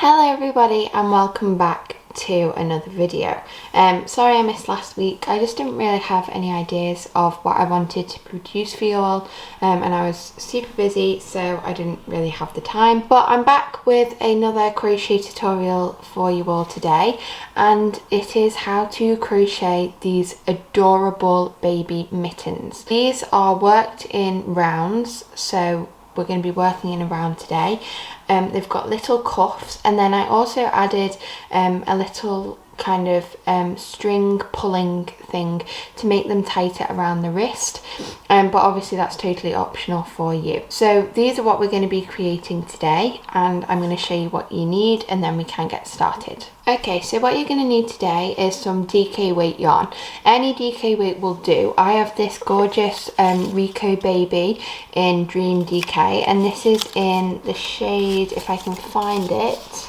Hello everybody and welcome back to another video. Sorry I missed last week. I just didn't really have any ideas of what I wanted to produce for you all, and I was super busy, so I didn't really have the time. But I'm back with another crochet tutorial for you all today, and it is how to crochet these adorable baby mittens. These are worked in rounds, so we're going to be working in a round today. They've got little cuffs, and then I also added a little kind of string pulling thing to make them tighter around the wrist, but obviously that's totally optional for you. So these are what we're going to be creating today, and I'm going to show you what you need and then we can get started. Okay, so what you're going to need today is some DK weight yarn. Any DK weight will do. I have this gorgeous Rico Baby in Dream DK, and this is in the shade, if I can find it,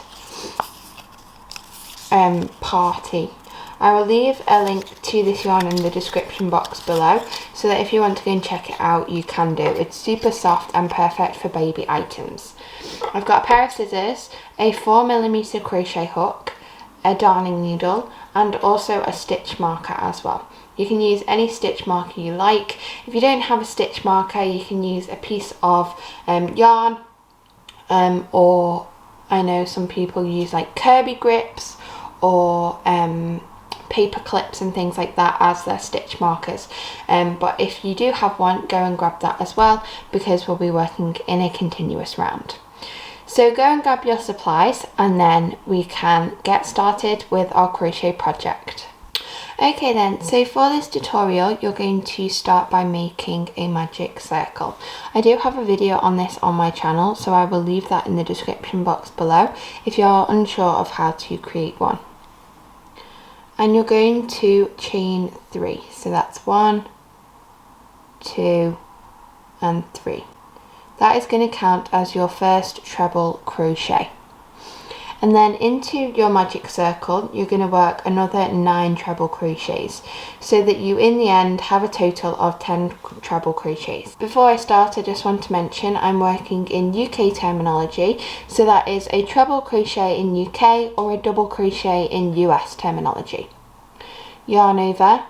Party. I will leave a link to this yarn in the description box below, so that if you want to go and check it out you can do. It's super soft and perfect for baby items. I've got a pair of scissors, a 4mm crochet hook, a darning needle, and also a stitch marker as well. You can use any stitch marker you like. If you don't have a stitch marker, you can use a piece of yarn, or I know some people use like Kirby grips or paper clips and things like that as their stitch markers, but if you do have one, go and grab that as well, because we'll be working in a continuous round. So go and grab your supplies and then we can get started with our crochet project. Okay then, so for this tutorial you're going to start by making a magic circle. I do have a video on this on my channel, so I will leave that in the description box below if you're unsure of how to create one. And you're going to chain 3, so that's 1, 2 and 3. That is going to count as your first treble crochet. And then into your magic circle you're going to work another 9 treble crochets, so that you in the end have a total of 10 treble crochets. Before I start, I just want to mention I'm working in UK terminology, so that is a treble crochet in UK or a double crochet in US terminology. Yarn over,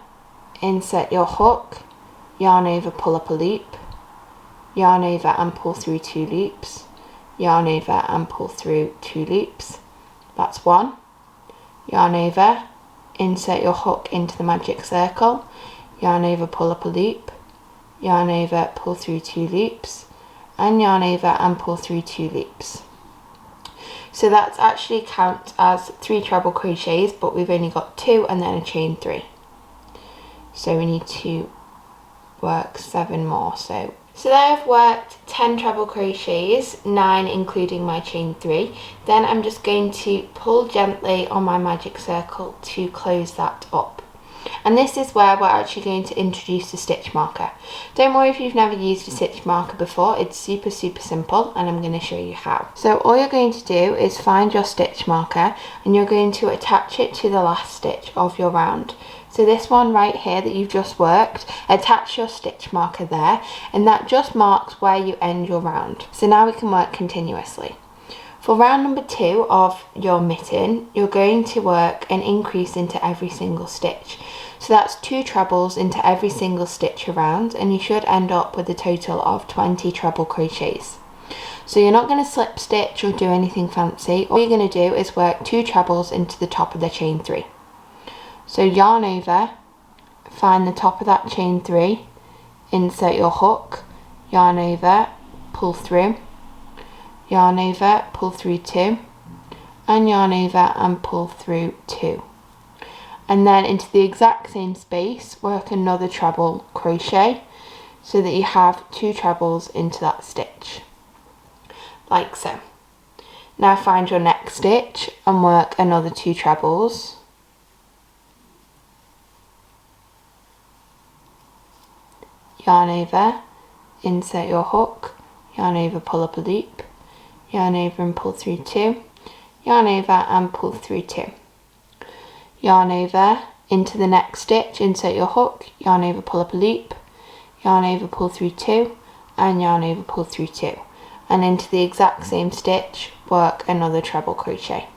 insert your hook, yarn over, pull up a loop, yarn over and pull through 2 loops, yarn over and pull through 2 loops. That's 1. Yarn over, insert your hook into the magic circle, yarn over, pull up a loop, yarn over, pull through 2 loops, and yarn over and pull through 2 loops. So that's actually count as 3 treble crochets, but we've only got 2 and then a chain 3. So we need to work 7 more. So there I've worked 10 treble crochets, 9 including my chain 3. Then I'm just going to pull gently on my magic circle to close that up. And this is where we're actually going to introduce the stitch marker. Don't worry if you've never used a stitch marker before, it's super simple, and I'm going to show you how. So all you're going to do is find your stitch marker and you're going to attach it to the last stitch of your round. So this one right here that you've just worked, attach your stitch marker there, and that just marks where you end your round. So now we can work continuously. For round number 2 of your mitten, you're going to work an increase into every single stitch. So that's 2 trebles into every single stitch around, and you should end up with a total of 20 treble crochets. So you're not going to slip stitch or do anything fancy. All you're going to do is work 2 trebles into the top of the chain 3. So yarn over, find the top of that chain 3, insert your hook, yarn over, pull through, yarn over, pull through 2, and yarn over and pull through 2. And then into the exact same space work another treble crochet, so that you have 2 trebles into that stitch, like so. Now find your next stitch and work another 2 trebles. Yarn over, insert your hook, yarn over, pull up a loop, yarn over and pull through 2, yarn over and pull through 2. Yarn over into the next stitch, insert your hook, yarn over, pull up a loop, yarn over, pull through 2, and yarn over, pull through 2. and into the exact same stitch work another treble crochet.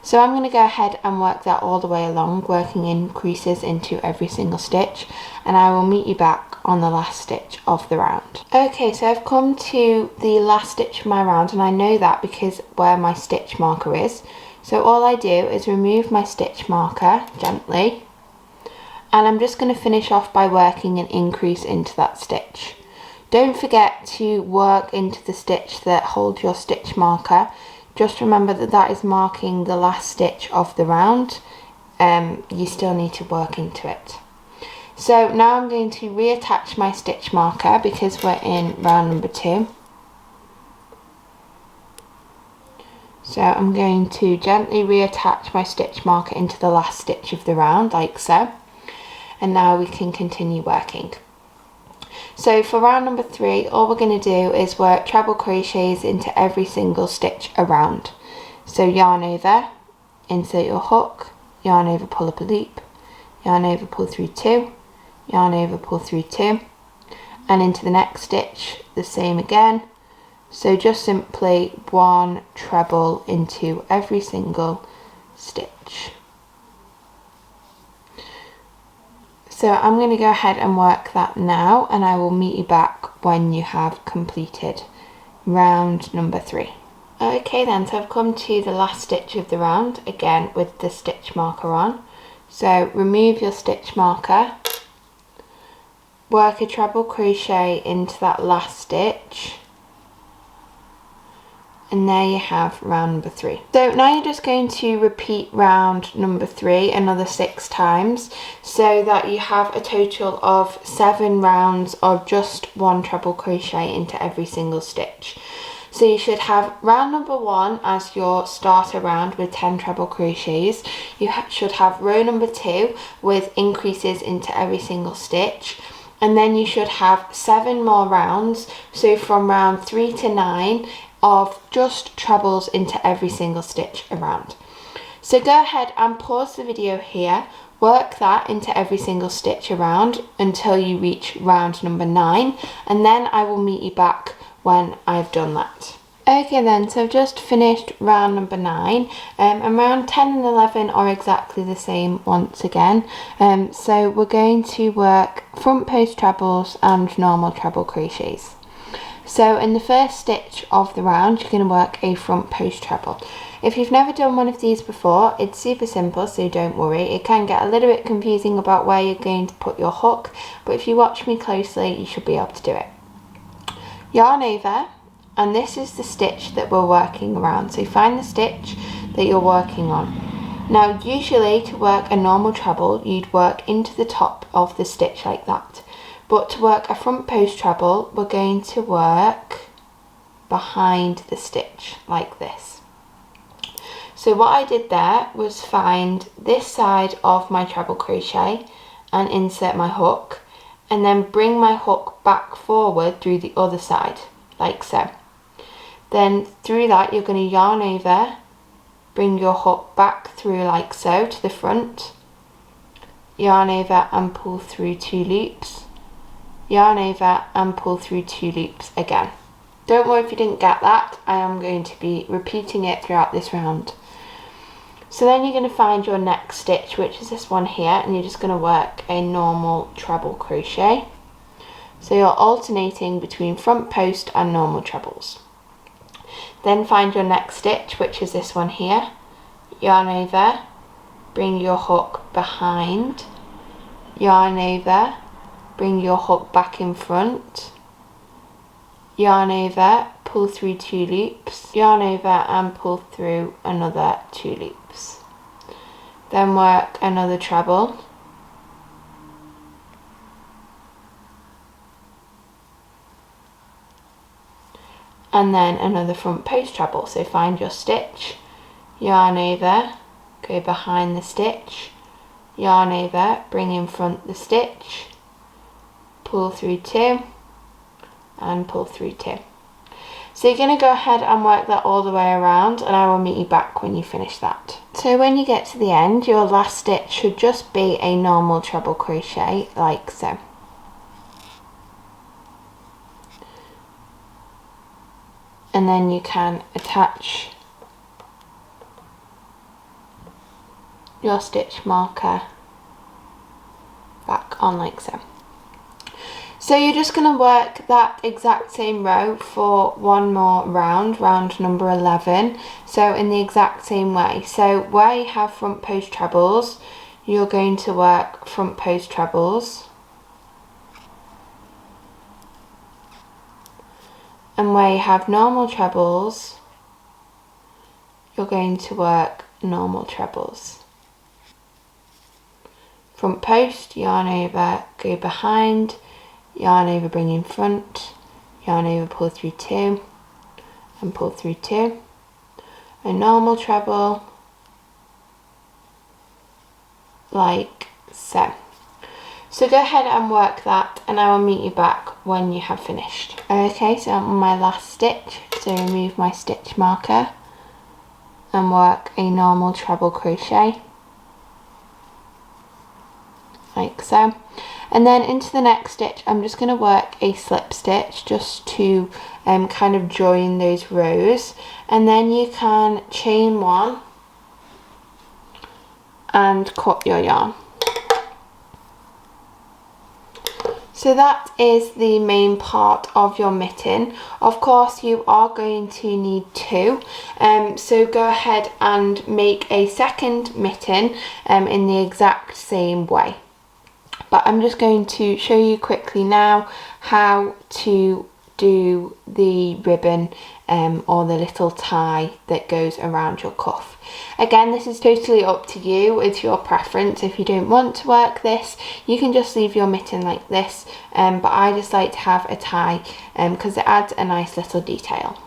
So I'm going to go ahead and work that all the way along, working increases into every single stitch, and I will meet you back on the last stitch of the round. Okay, so I've come to the last stitch of my round, and I know that because where my stitch marker is. So all I do is remove my stitch marker gently, and I'm just going to finish off by working an increase into that stitch. Don't forget to work into the stitch that holds your stitch marker. Just remember that that is marking the last stitch of the round. You still need to work into it. So now I'm going to reattach my stitch marker because we're in round number 2. So I'm going to gently reattach my stitch marker into the last stitch of the round, like so. And now we can continue working. So for round number 3, all we're going to do is work treble crochets into every single stitch around. So yarn over, insert your hook, yarn over, pull up a loop, yarn over, pull through 2, yarn over, pull through 2, and into the next stitch the same again. So just simply one treble into every single stitch. So I'm going to go ahead and work that now, and I will meet you back when you have completed round number 3. Okay then, so I've come to the last stitch of the round, again with the stitch marker on. So remove your stitch marker, work a treble crochet into that last stitch, and there you have round number 3. So now you're just going to repeat round number 3 another 6 times, so that you have a total of 7 rounds of just one treble crochet into every single stitch. So you should have round number 1 as your starter round with 10 treble crochets. You should have row number 2 with increases into every single stitch. And then you should have 7 more rounds, so from round 3 to 9, of just trebles into every single stitch around. So go ahead and pause the video here, work that into every single stitch around until you reach round number 9, and then I will meet you back when I've done that. Okay then, so I've just finished round number 9, and round 10 and 11 are exactly the same once again. So we're going to work front post trebles and normal treble crochets. So in the first stitch of the round, you're going to work a front post treble. If you've never done one of these before, it's super simple, so don't worry. It can get a little bit confusing about where you're going to put your hook, but if you watch me closely, you should be able to do it. Yarn over, and this is the stitch that we're working around. So find the stitch that you're working on. Now, usually to work a normal treble, you'd work into the top of the stitch like that. But to work a front post treble, we're going to work behind the stitch like this. So what I did there was find this side of my treble crochet and insert my hook, and then bring my hook back forward through the other side, like so. Then through that you're going to yarn over, bring your hook back through like so to the front, yarn over and pull through 2 loops, yarn over and pull through 2 loops again. Don't worry if you didn't get that, I am going to be repeating it throughout this round. So then you're going to find your next stitch, which is this one here, and you're just going to work a normal treble crochet. So you're alternating between front post and normal trebles. Then find your next stitch, which is this one here, yarn over, bring your hook behind, yarn over, bring your hook back in front, yarn over, pull through 2 loops, yarn over and pull through another 2 loops. Then work another treble, and then another front post treble. So find your stitch, yarn over, go behind the stitch, yarn over, bring in front the stitch, pull through 2 and pull through 2. So you're going to go ahead and work that all the way around, and I will meet you back when you finish that. So when you get to the end, your last stitch should just be a normal treble crochet like so. and then you can attach your stitch marker back on like so. So you're just going to work that exact same row for one more round, round number 11, so in the exact same way. So where you have front post trebles, you're going to work front post trebles, and where you have normal trebles, you're going to work normal trebles. Front post, yarn over, go behind, yarn over, bring in front, yarn over, pull through 2 and pull through 2, a normal treble like so. So go ahead and work that, and I will meet you back when you have finished. Okay, so I'm on my last stitch, so remove my stitch marker and work a normal treble crochet like so. And then into the next stitch, I'm just going to work a slip stitch just to kind of join those rows, and then you can chain 1 and cut your yarn. So that is the main part of your mitten. Of course you are going to need 2, so go ahead and make a second mitten in the exact same way. But I'm just going to show you quickly now how to do the ribbon or the little tie that goes around your cuff. Again, this is totally up to you, it's your preference. If you don't want to work this, you can just leave your mitten like this, but I just like to have a tie because it adds a nice little detail.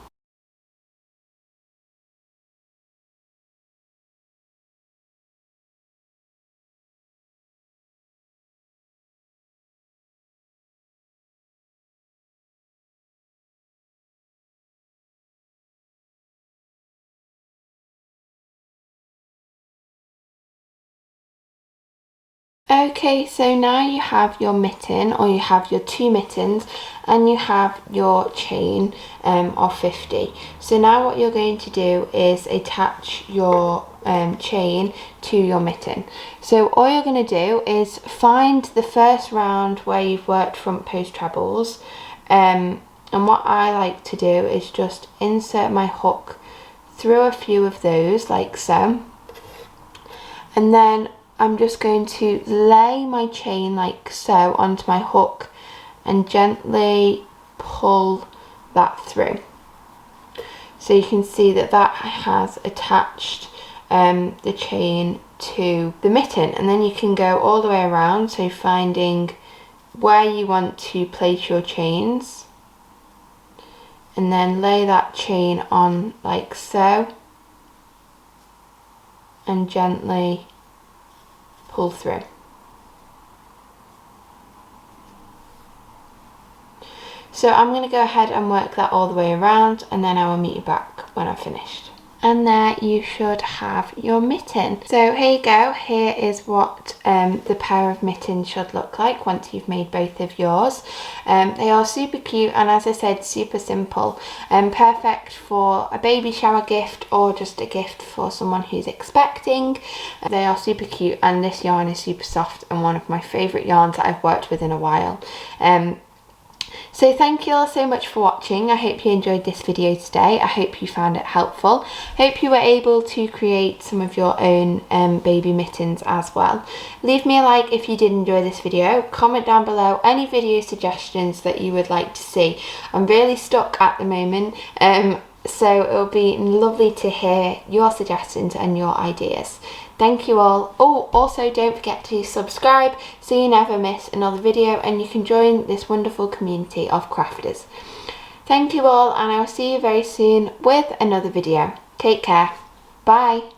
Okay, so now you have your mitten, or you have your 2 mittens, and you have your chain of 50. So now what you're going to do is attach your chain to your mitten. So all you're going to do is find the first round where you've worked front post trebles, and what I like to do is just insert my hook through a few of those like so, and then I'm just going to lay my chain like so onto my hook and gently pull that through. So you can see that that has attached the chain to the mitten, and then you can go all the way around, so finding where you want to place your chains and then lay that chain on like so and gently pull through. So I'm going to go ahead and work that all the way around, and then I will meet you back when I've finished. And there you should have your mitten. So here you go, here is what the pair of mittens should look like once you've made both of yours. They are super cute, and as I said, super simple, perfect for a baby shower gift or just a gift for someone who's expecting. They are super cute, and this yarn is super soft and one of my favourite yarns that I've worked with in a while. So thank you all so much for watching. I hope you enjoyed this video today. I hope you found it helpful. Hope you were able to create some of your own baby mittens as well. Leave me a like if you did enjoy this video. Comment down below any video suggestions that you would like to see. I'm really stuck at the moment, so it'll be lovely to hear your suggestions and your ideas. Thank you all. Oh, also don't forget to subscribe so you never miss another video, and you can join this wonderful community of crafters. Thank you all, and I will see you very soon with another video. Take care. Bye.